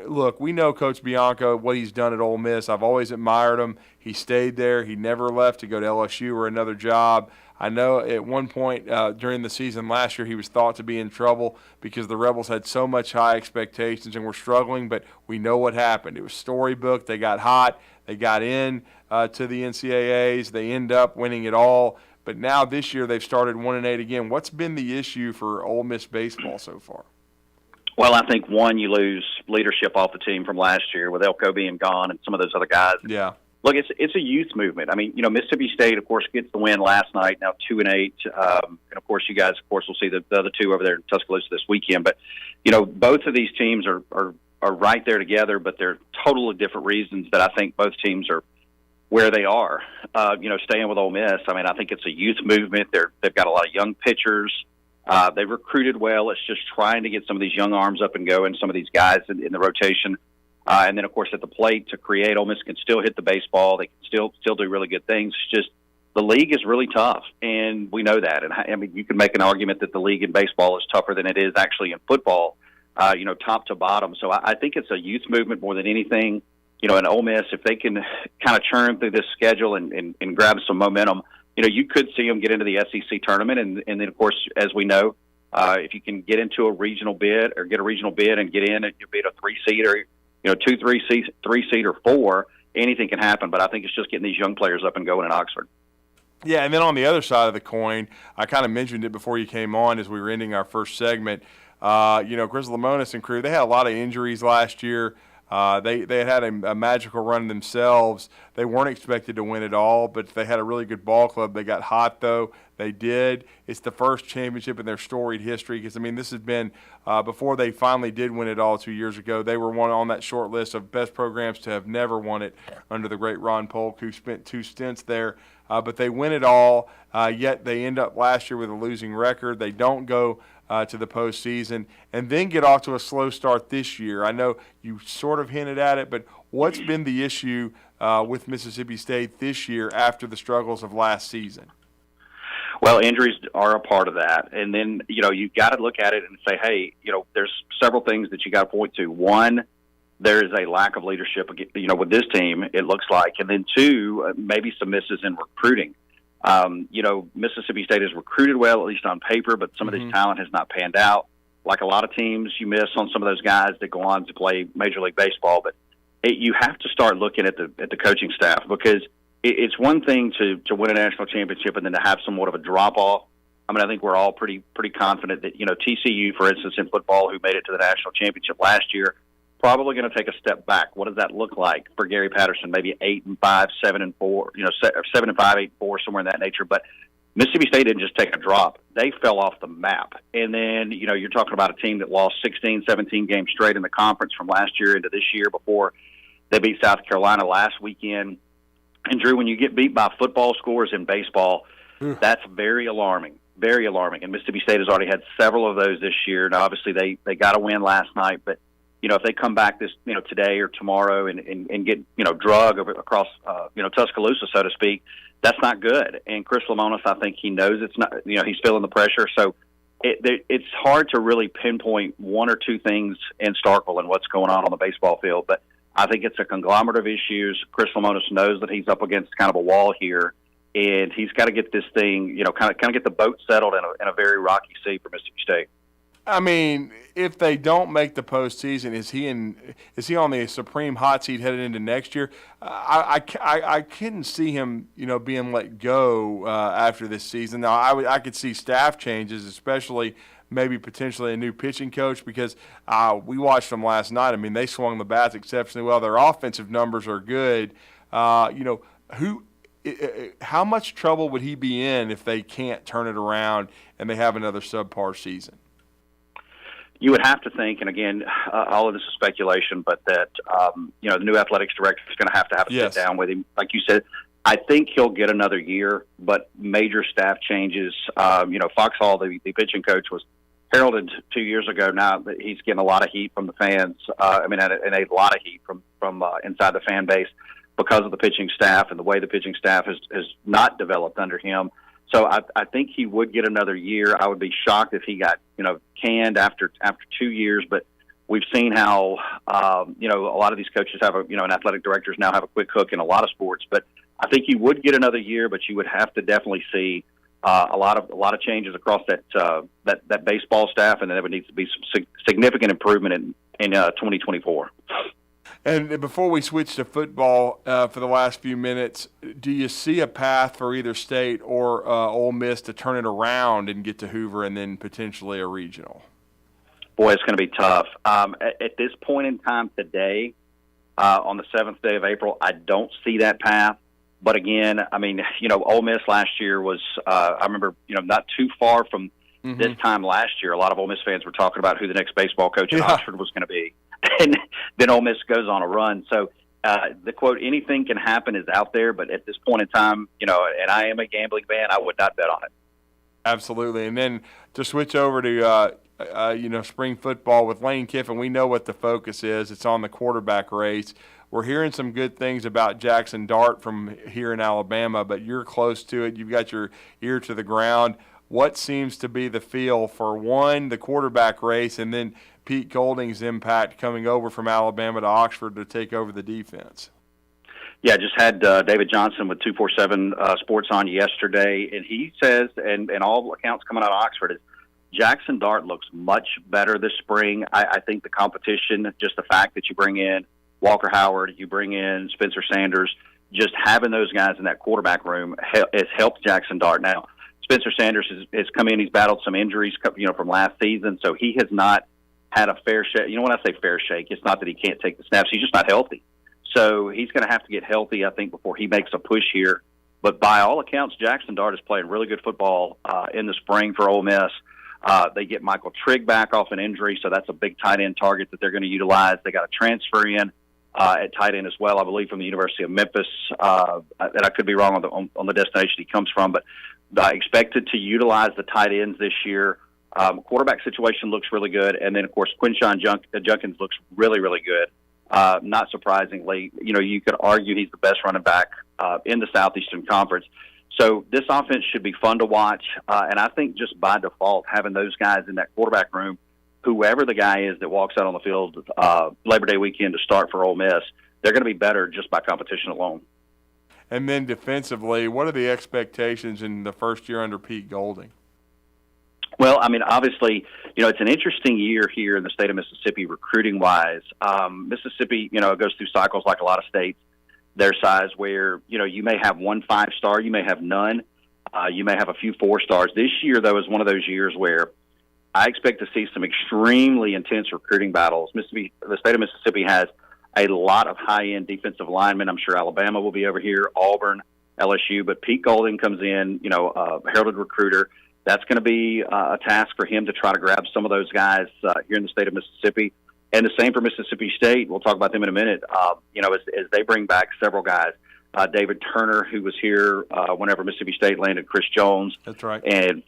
Speaker 2: Look, we know Coach Bianco, what he's done at Ole Miss. I've always admired him. He stayed there. He never left to go to LSU or another job. I know at one point during the season last year he was thought to be in trouble because the Rebels had so much high expectations and were struggling, but we know what happened. It was storybook. They got hot. They got in to the NCAAs. They end up winning it all. But now this year they've started 1-8 again. What's been the issue for Ole Miss baseball so far?
Speaker 5: Well, I think, one, you lose leadership off the team from last year with Elko being gone and some of those other guys.
Speaker 2: Yeah.
Speaker 5: Look, it's a youth movement. Mississippi State, of course, gets the win last night, now 2-8. And, of course, you guys, will see the other two over there in Tuscaloosa this weekend. But, both of these teams are right there together, but they're totally different reasons that I think both teams are where they are. Staying with Ole Miss, I think it's a youth movement. They've got a lot of young pitchers. They've recruited well. It's just trying to get some of these young arms up and going, some of these guys in the rotation. And then, of course, at the plate to create, Ole Miss can still hit the baseball. They can still do really good things. It's just the league is really tough, and we know that. And I mean, you can make an argument that the league in baseball is tougher than it is actually in football, top to bottom. So I think it's a youth movement more than anything. And Ole Miss, if they can kind of churn through this schedule and grab some momentum, you could see them get into the SEC tournament. And then, of course, as we know, if you can get into a regional bid or get a regional bid and get in, you'll be at a 3-seed or, 2, 3-seed or 4, anything can happen. But I think it's just getting these young players up and going in Oxford.
Speaker 2: Yeah, and then on the other side of the coin, I kind of mentioned it before you came on as we were ending our first segment. Chris Lemonis and crew, they had a lot of injuries last year. They had a magical run themselves. They weren't expected to win it all, but they had a really good ball club. They got hot, though. They did. It's the first championship in their storied history because, this has been before they finally did win it all 2 years ago. They were one on that short list of best programs to have never won it under the great Ron Polk, who spent 2 stints there. But they win it all, yet they end up last year with a losing record. They don't go to the postseason and then get off to a slow start this year. I know you sort of hinted at it, but what's been the issue with Mississippi State this year after the struggles of last season?
Speaker 5: Well, injuries are a part of that. And then, you've got to look at it and say, hey, there's several things that you got to point to. One, there is a lack of leadership, with this team, it looks like. And then 2, maybe some misses in recruiting. Mississippi State has recruited well, at least on paper, but some of this talent has not panned out. Like a lot of teams, you miss on some of those guys that go on to play Major League Baseball. But you have to start looking at the coaching staff because it's one thing to win a national championship and then to have somewhat of a drop-off. I think we're all pretty confident that, TCU, for instance, in football, who made it to the national championship last year, probably going to take a step back. What does that look like for Gary Patterson? Maybe 8-5, 7-4, 7-5, 8-4, somewhere in that nature. But Mississippi State didn't just take a drop; they fell off the map. And then you're talking about a team that lost 16, 17 games straight in the conference from last year into this year before they beat South Carolina last weekend. And Drew, when you get beat by football scores in baseball, that's very alarming. Very alarming. And Mississippi State has already had several of those this year. Now, obviously, they got a win last night, but if they come back this, today or tomorrow and get, drug across, Tuscaloosa, so to speak, that's not good. And Chris Lemonis, I think he knows it's not, he's feeling the pressure. So it's hard to really pinpoint 1 or 2 things in Starkville and what's going on the baseball field. But I think it's a conglomerate of issues. Chris Lemonis knows that he's up against kind of a wall here, and he's got to get this thing, kind of get the boat settled in a very rocky sea for Mississippi State.
Speaker 2: If they don't make the postseason, is he on the supreme hot seat headed into next year? I couldn't see him, being let go after this season. Now, I could see staff changes, especially maybe potentially a new pitching coach, because we watched them last night. They swung the bats exceptionally well. Their offensive numbers are good. How much trouble would he be in if they can't turn it around and they have another subpar season?
Speaker 5: You would have to think, and again, all of this is speculation, but that, the new athletics director is going to have a sit down with him. Like you said, I think he'll get another year, but major staff changes. Foxhall, the pitching coach, was heralded 2 years ago now that he's getting a lot of heat from the fans. And a lot of heat from inside the fan base because of the pitching staff and the way the pitching staff has not developed under him. So I think he would get another year. I would be shocked if he got, canned after 2 years. But we've seen how, a lot of these coaches have and athletic directors now have a quick hook in a lot of sports. But I think he would get another year, but you would have to definitely see a lot of changes across that baseball staff, and then there would need to be some significant improvement in 2024.
Speaker 2: And before we switch to football for the last few minutes, do you see a path for either State or Ole Miss to turn it around and get to Hoover and then potentially a regional?
Speaker 5: Boy, it's going to be tough. At this point in time today, on the 7th day of April, I don't see that path. But again, Ole Miss last year was, I remember, not too far from this time last year. A lot of Ole Miss fans were talking about who the next baseball coach in Oxford was going to be. And then Ole Miss goes on a run. So the quote, anything can happen, is out there. But at this point in time, and I am a gambling man, I would not bet on it.
Speaker 2: Absolutely. And then to switch over to, spring football with Lane Kiffin, we know what the focus is. It's on the quarterback race. we're hearing some good things about Jackson Dart from here in Alabama, but you're close to it. You've got your ear to the ground. What seems to be the feel for, one, the quarterback race, and then Pete Golding's impact coming over from Alabama to Oxford to take over the defense?
Speaker 5: Yeah, just had David Johnson with 247 Sports on yesterday, and he says, and all accounts coming out of Oxford, is Jackson Dart looks much better this spring. I think the competition, just the fact that you bring in Walker Howard, you bring in Spencer Sanders, just having those guys in that quarterback room has helped Jackson Dart. Now, Spencer Sanders has come in, he's battled some injuries, from last season, so he has not had a fair shake. When I say fair shake, it's not that he can't take the snaps, he's just not healthy. So he's going to have to get healthy, I think, before he makes a push here. But by all accounts, Jackson Dart is playing really good football in the spring for Ole Miss. They get Michael Trigg back off an injury, so that's a big tight end target that they're going to utilize. They got a transfer in at tight end as well, I believe, from the University of Memphis. And I could be wrong on the destination he comes from, but expected to utilize the tight ends this year. Quarterback situation looks really good. And then, of course, Quinshawn Junkins looks really, really good. Not surprisingly, you could argue he's the best running back in the Southeastern Conference. So this offense should be fun to watch. And I think just by default, having those guys in that quarterback room, whoever the guy is that walks out on the field Labor Day weekend to start for Ole Miss, they're going to be better just by competition alone.
Speaker 2: And then defensively, what are the expectations in the first year under Pete Golding?
Speaker 5: Well, obviously, it's an interesting year here in the state of Mississippi recruiting-wise. Mississippi, goes through cycles like a lot of states their size where, you may have one 5-star, you may have none, you may have a few 4-stars. This year, though, is one of those years where I expect to see some extremely intense recruiting battles. The state of Mississippi has a lot of high-end defensive linemen. I'm sure Alabama will be over here, Auburn, LSU, but Pete Golding comes in, a heralded recruiter. That's going to be a task for him to try to grab some of those guys here in the state of Mississippi. And the same for Mississippi State. We'll talk about them in a minute. As they bring back several guys. David Turner, who was here whenever Mississippi State landed Chris Jones.
Speaker 2: That's right.
Speaker 5: And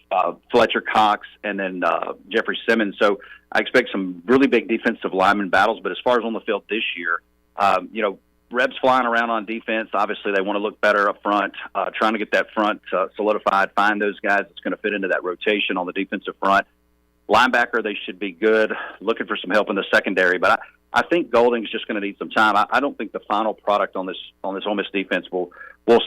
Speaker 5: Fletcher Cox, and then Jeffrey Simmons. So I expect some really big defensive lineman battles. But as far as on the field this year, Rebs flying around on defense. Obviously, they want to look better up front, trying to get that front solidified, find those guys that's going to fit into that rotation on the defensive front. Linebacker, they should be good, looking for some help in the secondary. But I think Golding's just going to need some time. I don't think the final product on this Ole Miss defense we'll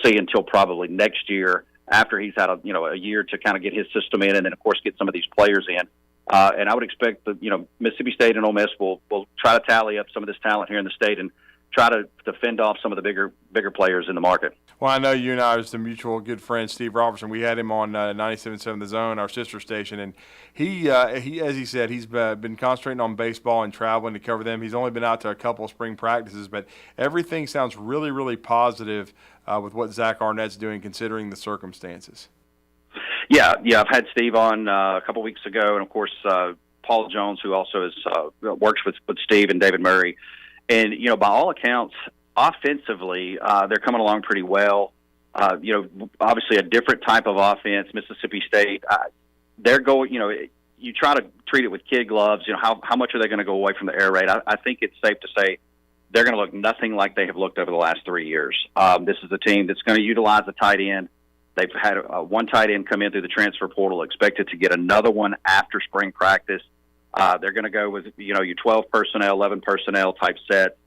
Speaker 5: see until probably next year after he's had a year to kind of get his system in and then, of course, get some of these players in. And I would expect that, Mississippi State and Ole Miss will try to tally up some of this talent here in the state and try to fend off some of the bigger players in the market.
Speaker 2: Well, I know you and I, as the mutual good friend Steve Robertson, we had him on 97.7 The Zone, our sister station, and he as he said, he's been concentrating on baseball and traveling to cover them. He's only been out to a couple of spring practices, but everything sounds really, really positive with what Zach Arnett's doing, considering the circumstances. Yeah, I've had Steve on a couple weeks ago, and of course Paul Jones, who also works with Steve and David Murray. And, by all accounts, offensively, they're coming along pretty well. Obviously a different type of offense, Mississippi State. They're going, you try to treat it with kid gloves. How much are they going to go away from the air raid? I think it's safe to say they're going to look nothing like they have looked over the last 3 years. This is a team that's going to utilize a tight end. They've had one tight end come in through the transfer portal, expected to get another one after spring practice. They're going to go with, your 12 personnel, 11 personnel type set.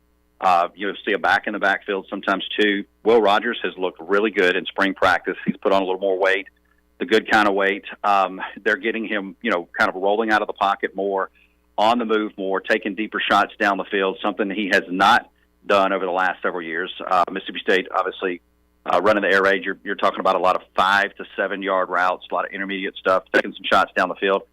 Speaker 2: You'll see a back in the backfield, sometimes two. Will Rogers has looked really good in spring practice. He's put on a little more weight, the good kind of weight. They're getting him, kind of rolling out of the pocket more, on the move more, taking deeper shots down the field, something he has not done over the last several years. Mississippi State, obviously, running the air raid, you're talking about a lot of 5 to 7 yard routes, a lot of intermediate stuff, taking some shots down the field.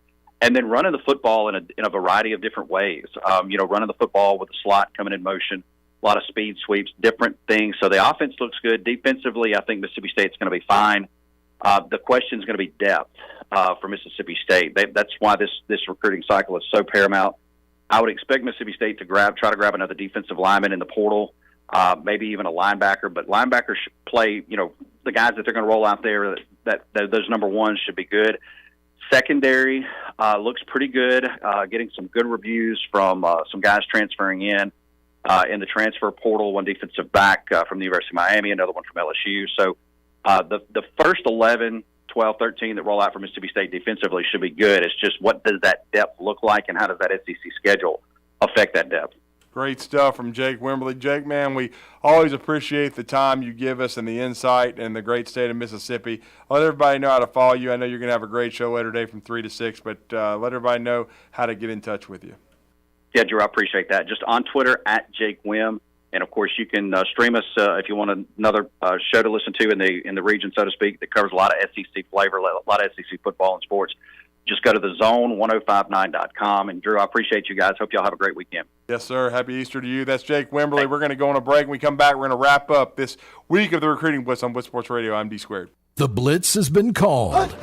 Speaker 2: And then running the football in a variety of different ways. Running the football with the slot coming in motion, a lot of speed sweeps, different things. So the offense looks good. Defensively, I think Mississippi State's going to be fine. The question is going to be depth for Mississippi State. That's why this recruiting cycle is so paramount. I would expect Mississippi State to try to grab another defensive lineman in the portal, maybe even a linebacker. But linebackers should play. The guys that they're going to roll out there, that those number ones should be good. Secondary looks pretty good, getting some good reviews from some guys transferring in.
Speaker 5: in the transfer portal, one defensive back from the University of Miami, another one from LSU. So the first 11, 12, 13 that roll out for Mississippi State defensively should be good. It's just what does that depth look like, and how does that SEC schedule affect that depth?
Speaker 2: Great stuff from Jake Wimberly. Jake, man, we always appreciate the time you give us and the insight and the great state of Mississippi. Let everybody know how to follow you. I know you're going to have a great show later today from 3 to 6, but let everybody know how to get in touch with you.
Speaker 5: Yeah, Drew, I appreciate that. Just on Twitter, @JakeWim. And, of course, you can stream us if you want another show to listen to in the region, so to speak, that covers a lot of SEC flavor, a lot of SEC football and sports. Just go to thezone1059.com. And, Drew, I appreciate you guys. Hope y'all have a great weekend.
Speaker 2: Yes, sir. Happy Easter to you. That's Jake Wimberly. We're going to go on a break. When we come back, we're going to wrap up this week of the Recruiting Blitz on Blitz Sports Radio. I'm D Squared.
Speaker 6: The Blitz has been called.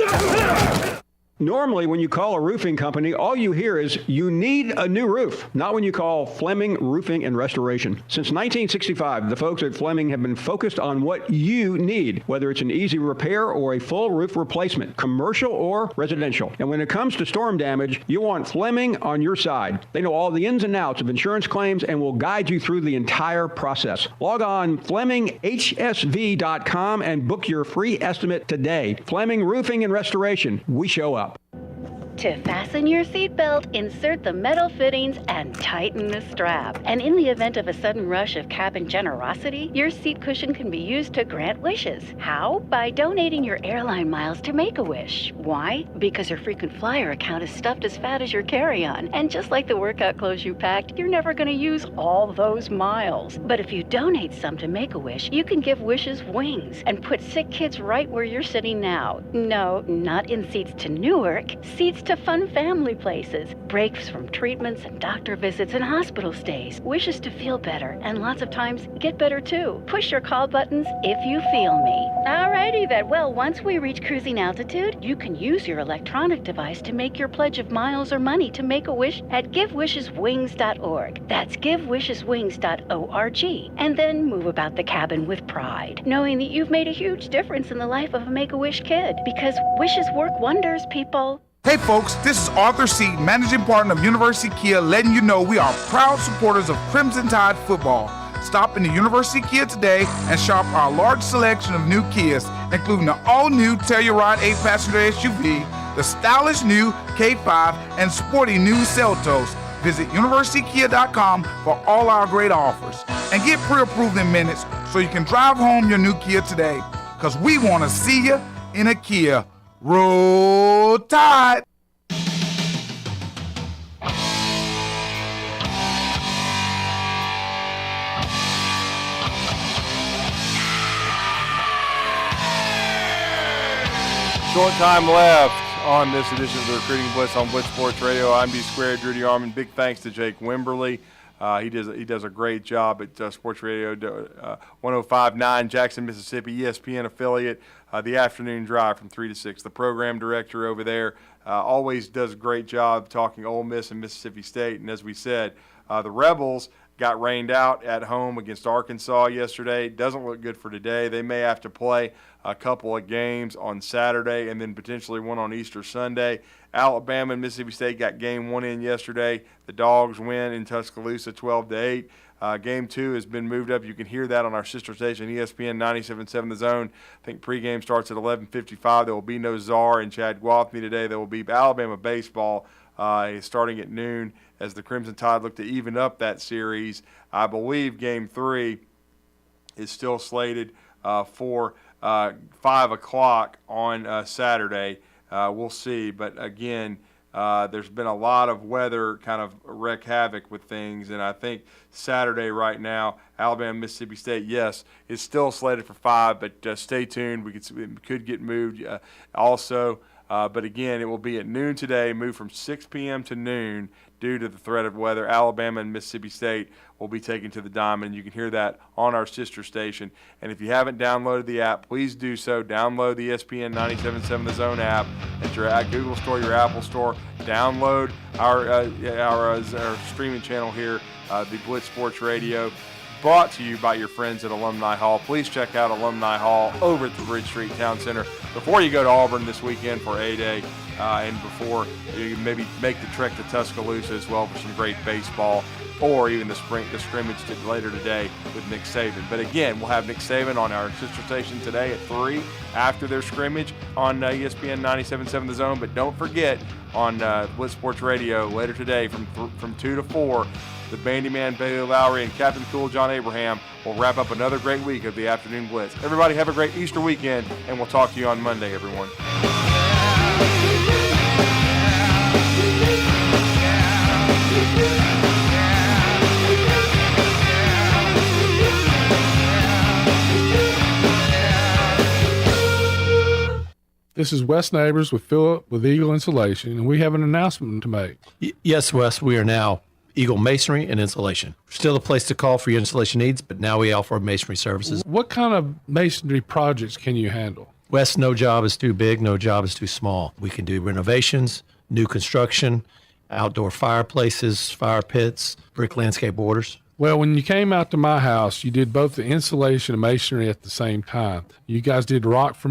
Speaker 21: Normally, when you call a roofing company, all you hear is, you need a new roof. Not when you call Fleming Roofing and Restoration. Since 1965, the folks at Fleming have been focused on what you need, whether it's an easy repair or a full roof replacement, commercial or residential. And when it comes to storm damage, you want Fleming on your side. They know all the ins and outs of insurance claims and will guide you through the entire process. Log on FlemingHSV.com and book your free estimate today. Fleming Roofing and Restoration. We show up.
Speaker 8: To fasten your seatbelt, insert the metal fittings and tighten the strap. And in the event of a sudden rush of cabin generosity, your seat cushion can be used to grant wishes. How? By donating your airline miles to Make-A-Wish. Why? Because your frequent flyer account is stuffed as fat as your carry-on. And just like the workout clothes you packed, you're never going to use all those miles. But if you donate some to Make-A-Wish, you can give wishes wings and put sick kids right where you're sitting now. No, not in seats to Newark. Seats to fun family places, breaks from treatments and doctor visits and hospital stays, wishes to feel better, and lots of times get better too. Push your call buttons if you feel me. Alrighty then, well, once we reach cruising altitude, you can use your electronic device to make your pledge of miles or money to Make-A-Wish at givewisheswings.org. That's givewisheswings.org. And then move about the cabin with pride, knowing that you've made a huge difference in the life of a Make-A-Wish kid, because wishes work wonders, people.
Speaker 23: Hey folks, this is Arthur Seat, managing partner of University Kia, letting you know we are proud supporters of Crimson Tide football. Stop into University Kia today and shop our large selection of new Kias, including the all-new Telluride 8-passenger SUV, the stylish new K5, and sporty new Seltos. Visit universitykia.com for all our great offers. And get pre-approved in minutes so you can drive home your new Kia today, because we want to see you in a Kia. Roll Tide!
Speaker 2: Short time left on this edition of the Recruiting Blitz on Blitz Sports Radio. I'm D Squared, Rudy Arman. Big thanks to Jake Wimberly. He does a great job at Sports Radio 105.9 Jackson, Mississippi, ESPN affiliate. The afternoon drive from 3 to 6. The program director over there always does a great job talking Ole Miss and Mississippi State. And as we said, the Rebels got rained out at home against Arkansas yesterday. Doesn't look good for today. They may have to play a couple of games on Saturday and then potentially one on Easter Sunday. Alabama and Mississippi State got game one in yesterday. The Dogs win in Tuscaloosa 12-8. Game 2 has been moved up. You can hear that on our sister station, ESPN 97.7 The Zone. I think pregame starts at 11:55. There will be no Czar and Chad Guathney today. There will be Alabama baseball starting at noon as the Crimson Tide look to even up that series. I believe Game 3 is still slated for 5 o'clock on Saturday. We'll see. But, again, there's been a lot of weather kind of wreak havoc with things, and I think Saturday right now, Alabama, Mississippi State, yes, is still slated for 5, but stay tuned. It could get moved also. But, again, it will be at noon today, moved from 6 p.m. to noon due to the threat of weather. Alabama and Mississippi State will be taken to the Diamond. You can hear that on our sister station. And if you haven't downloaded the app, please do so. Download the ESPN 97.7 The Zone app at your Google Store, your Apple Store. Download our streaming channel here, the Blitz Sports Radio, brought to you by your friends at Alumni Hall. Please check out Alumni Hall over at the Bridge Street Town Center before you go to Auburn this weekend for A-Day. and before you maybe make the trek to Tuscaloosa as well for some great baseball, or even the scrimmage later today with Nick Saban. But again, we'll have Nick Saban on our sister station today at 3 after their scrimmage on ESPN 97.7 The Zone. But don't forget, on Blitz Sports Radio later today from 2 to 4, the Bandyman Bailey Lowry and Captain Cool John Abraham will wrap up another great week of the Afternoon Blitz. Everybody have a great Easter weekend, and we'll talk to you on Monday, everyone.
Speaker 4: This is Wes Neighbors with Philip with Eagle Insulation, and we have an announcement to make.
Speaker 7: Yes, Wes, we are now Eagle Masonry and Insulation. Still a place to call for your installation needs, but now we offer masonry services.
Speaker 4: What kind of masonry projects can you handle?
Speaker 7: Wes, no job is too big, no job is too small. We can do renovations, new construction, outdoor fireplaces, fire pits, brick landscape borders.
Speaker 4: Well, when you came out to my house, you did both the insulation and masonry at the same time. You guys did rock for me.